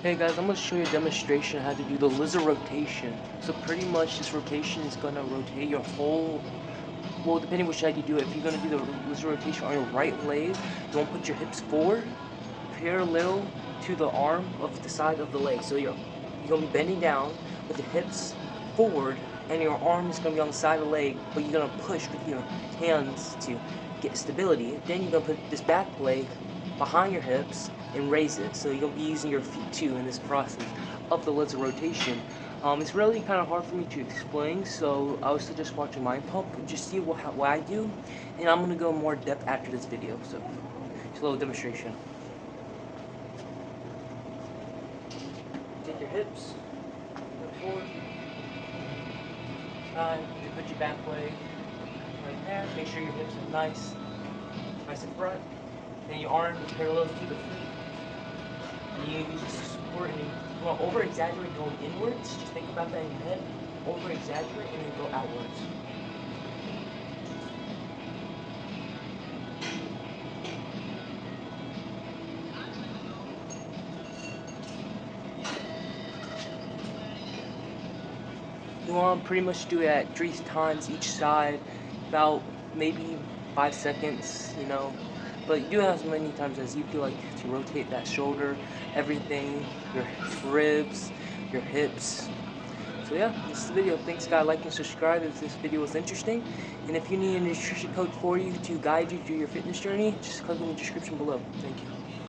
Hey guys, I'm going to show you a demonstration how to do the lizard rotation. So pretty much this rotation is going to rotate your whole, well depending which side you do it. If you're going to do the lizard rotation on your right leg, you want to put your hips forward, parallel to the arm of the side of the leg. So you're going to be bending down with the hips forward and your arm is going to be on the side of the leg, but you're going to push with your hands to get stability. Then you're going to put this back leg behind your hips and raise it. So you're going to be using your feet too in this process of the lizard rotation. It's really kind of hard for me to explain, so I would suggest watching my pump, just see what I do, and I'm going to go more depth after this video. So it's a little demonstration. Take your hips, go forward, you put your back leg right there, make sure your hips are nice in front, then your arm is parallel to the feet. And you use this to support, and you want to over-exaggerate going inwards. Just think about that in your head. Over-exaggerate and then go outwards. You want to pretty much do it at 3 times each side, about maybe 5 seconds, you know. But you do it as many times as you feel like to rotate that shoulder, everything, your ribs, your hips. So yeah, this is the video. Thanks guys, like and subscribe if this video was interesting. And if you need a nutrition coach for you to guide you through your fitness journey, just click in the description below. Thank you.